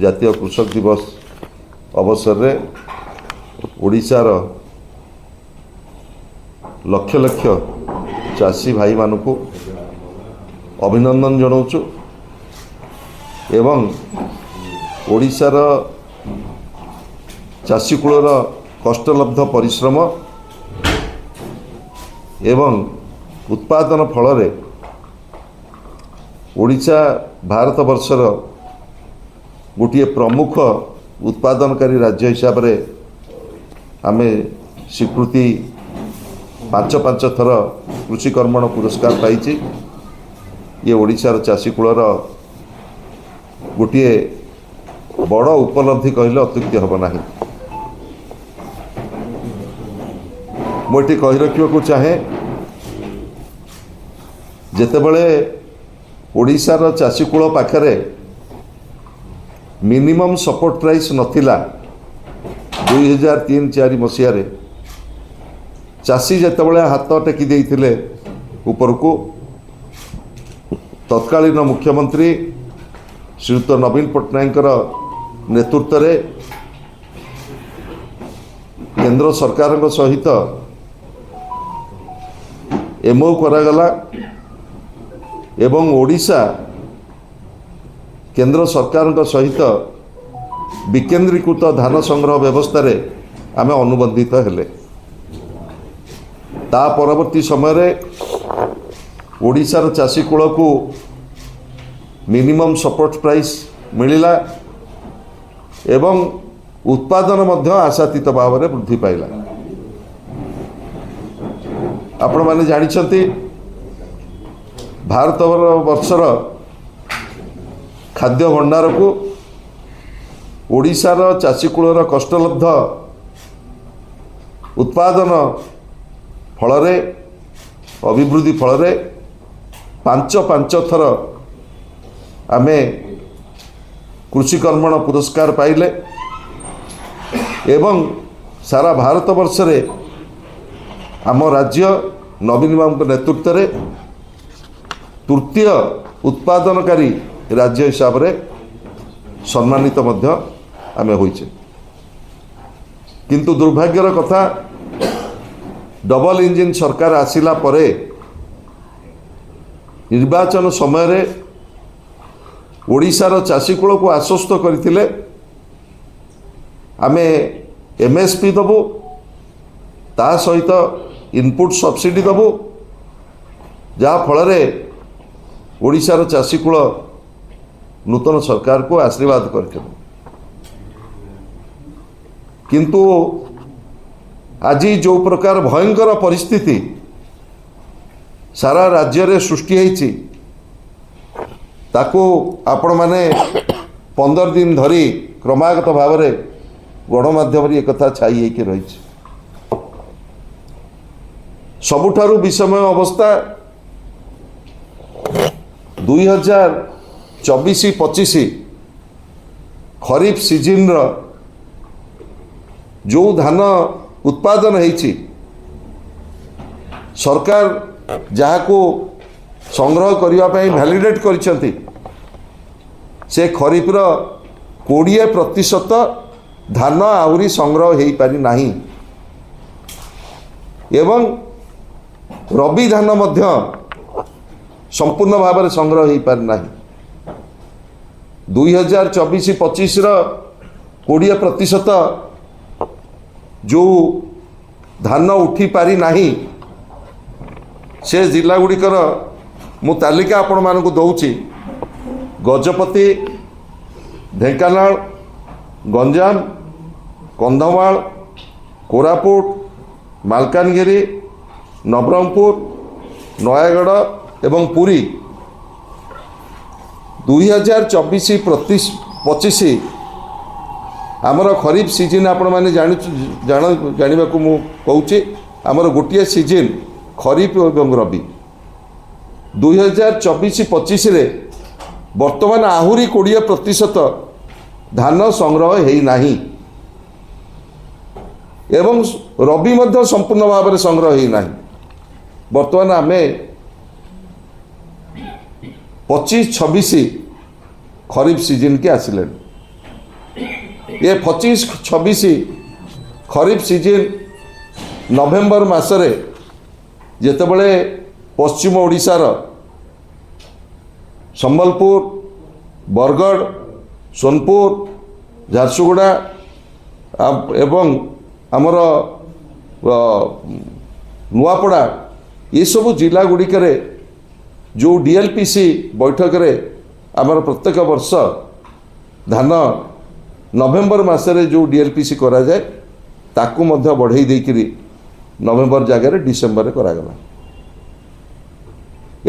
जातीय कृषक दिवस अवसर में ओडिशार लक्ष लक्ष चाषी भाई मानक अभिनंदन जनाऊँ एवं ओडिशार चाषी कूलर कष्टलब्ध परिश्रम एवं उत्पादन फल ओडिशा भारत वर्षर गोटे प्रमुख उत्पादनकारी राज्य हिसाब से आमे स्वीकृति पांच थर कृषि कर्मण पुरस्कार पाई। ये ओडिशार चाषी कूलर गोटे बड़ उपलब्धि कहले अत्युक्ति हम ना। मुझे कही रखा चाहे जेतेबेले ओडिशार चाषी कूल पाखरे मिनिमम सपोर्ट प्राइस नथिला 2003-04 मसीह चाषी जेतेबेले हाथ टेकी देइथिले ऊपर को तत्कालीन मुख्यमंत्री श्रीयुत नवीन पट्टनायक नेतृत्व में केंद्र सरकार सहित एमओ करागला एवं ओडिशा केंद्र सरकार सहित विकेंद्रीकृत धान संग्रह व्यवस्था रे आमे अनुबंधित हेले। ता परवर्ती समय रे ओडिशार चाषी कूल को मिनिमम सपोर्ट प्राइस मिलिला एवं उत्पादन मध्य आशातीत भाव में वृद्धि पाइला। आपण माने जानिछंती भारत वर्षर खाद्य भंडार को ओडिशार चाषी कूलर कष्टलब्ध उत्पादन फल अभिवृद्धि फल पांच थर आमे कृषि कर्मण पुरस्कार पाइले एवं सारा भारत वर्ष रे आम राज्य नवीन बाबू नेतृत्व में तृतीय उत्पादनकारी राज्य हिसाब रे सम्मानित मध्य आमे होइछे। किंतु दुर्भाग्यर कथा डबल इंजिन सरकार आसिला परे निर्वाचन समय रे ओडिशार चाषी कूल को आश्वस्त करथिले आमे एमएसपी दबु ता सहित इनपुट सब्सिडी दबु जहाँ फल ओडिशार चाषी कूल नूतन सरकार को आशीर्वाद करते। किंतु आज जो प्रकार भयंकर परिस्थिति सारा राज्य रे सृष्टि होइछि ताको आपण माने 15 दिन धरी क्रमागत भाव में गणमाध्यम एक कथा छाई होकर रही। सबुठारु विषमय अवस्था 2024-25 खरीफ सीजन जो धान उत्पादन होइछि सरकार जहाँ को संग्रह करने वैलिडेट करिसेंती से खरीफ 20% धान आहुरी संग्रह हो पारि नाही एवं रबी धान मध्य संपूर्ण भाव में संग्रह हो पारि नाही। 2024-25 20% जो धान उठी पारि नाही से जिला गुड़िकर मु तालिका आपण मानकु दउछि। गजपति, ढेंकानाल, गंजाम, कंधमाल, कोरापुट, मालकानगिरी, नवरंगपुर, नयागढ़ एवं पुरी 2024-25 आमर खरीफ सीजन आपण माने जानिबा को मु कहूछि आमर गोटिए सीजन खरीफ एवं रबी 2024-25 रे वर्तमान आहुरी 20% धान संग्रह है नाही एवं रबी मध्य संपूर्ण भाव में संग्रह है नाही। वर्तमान आमे 25-26 खरीफ सीजन के आसिले ये 25-26 खरीफ सीजन नवेम्बर मासरे जेतेबळे पश्चिम ओडिशार संबलपुर बरगढ़ सोनपुर झारसुगुड़ा एवं आमर नुआपड़ा ये सब जिला गुड़िक जो डीएलपीसी बैठक रे आमर प्रत्येक वर्ष धान नवेम्बर मासरे जो डीएलपीसी करा जाए ताकू मध्य बढ़ई देकरी नवेम्बर जगह डिसेम्बर रे करागला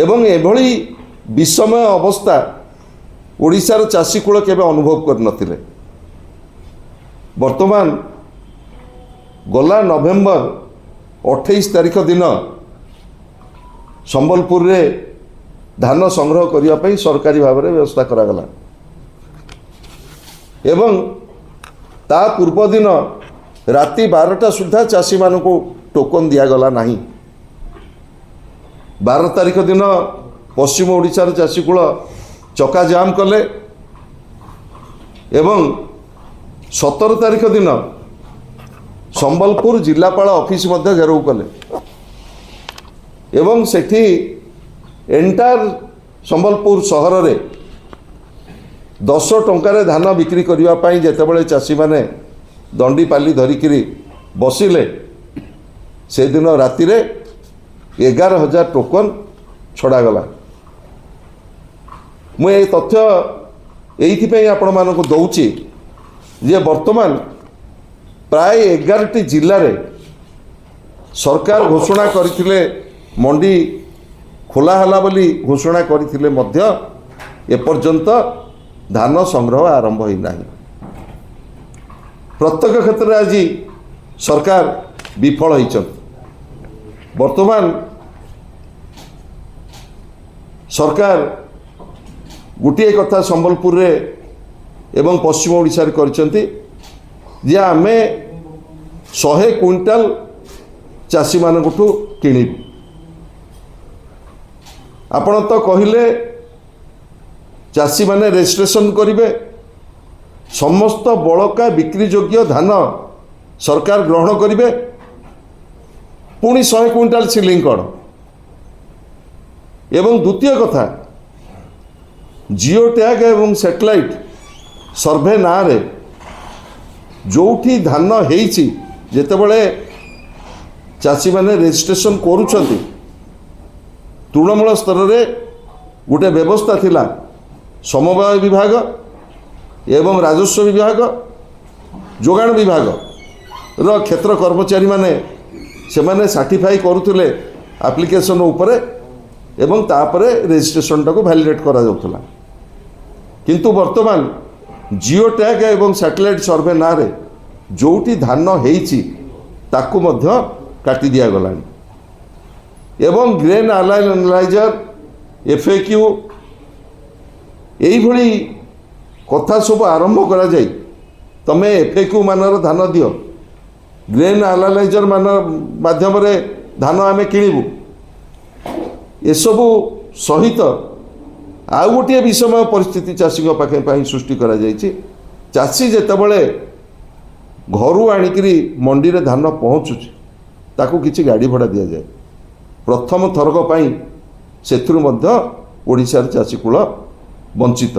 एवं एभली विषमय अवस्था ओडिशार चाषी कूल केबे अनुभव कर नथिले। वर्तमान गला नवेम्बर 28 तारिख दिन संबलपुर रे धान संग्रह करने पर सरकारी भाव में व्यवस्था करागला एवं ता पूर्व दिन राति 12टा सुधा चाषी मान को टोकन दिगला नहीं। 12 तारिख दिन पश्चिम ओडिशार चाषी कूल चका जाम कले एवं 17 तारिख दिन संबलपुर जिलापाल ऑफिस मध्य घेराव कले एवं सेठी एंटायर संबलपुर सहर रे 10 टंकार धान बिक्री करने जितेबाला चाषी मैंने दंडी पाली धरिकी बसिले से दिन राति 11,000 टोकन छड़ागला। मुझे तथ्य ये आपण मानक दौची जे वर्तमान प्राय 11टी जिले में सरकार घोषणा करथिले मंडी खोला हला बोली घोषणा करथिले मध्य एपर्यंत धान संग्रह आरंभ होई नाही। प्रत्येक क्षेत्र में आज सरकार विफल होइछन। वर्तमान सरकार गोटे कथा संबलपुर रे एवं पश्चिम ओडिशा रे करछंती जे आमे 100 क्विंटाल चाषी मानकठू किणिबु। आपण तो कहले चाषी माने रजिस्ट्रेशन करिवे समस्त बड़का बिक्री योग्य धान सरकार ग्रहण करिवे पुणी 100 क्विंटाल सिलिंग कौन एवं द्वितीय कथा जिओ टैग एवं सैटेलाइट सर्वे ना रे जोठी धान हेइछि जेतेबेले चाषी माने रजिस्ट्रेशन करूछंती तृणमूल स्तर रे गोटे व्यवस्था थिला समवाय विभाग एवं राजस्व विभाग जोगाण विभाग रो क्षेत्र कर्मचारी माने से माने सर्टिफाई करुथिले एप्लिकेशन उपरे एवं तापरे रजिस्ट्रेशन टाको वैलिडेट करा जाउथला। किंतु वर्तमान जिओ टैग एवं सैटेलाइट सर्वे ना रे जोठी धान हेइछि ताकू मध्य काटी दिया गलानी एवं ग्रेन एनालाइजर एफएक्यू यही भली कथा सब आरंभ करा जाए तमे एफएक्यू मानर धान दियो ग्रेन एनालाइजर मान माध्यम रे धान आमे किणिबु ये सबु सहित आउ गोटे विषमय परिस्थिति चाषी पाखे सृष्टि करा जाइछि। चाषी जेतेबेले घरू आनिकरी मंडी रे धान पहुँचुछि ताकू किछि गाड़ी भड़ा दिया जाए प्रथम थरक पाई सेथुरु मध्य ओडिशार चाषी कूल वंचित।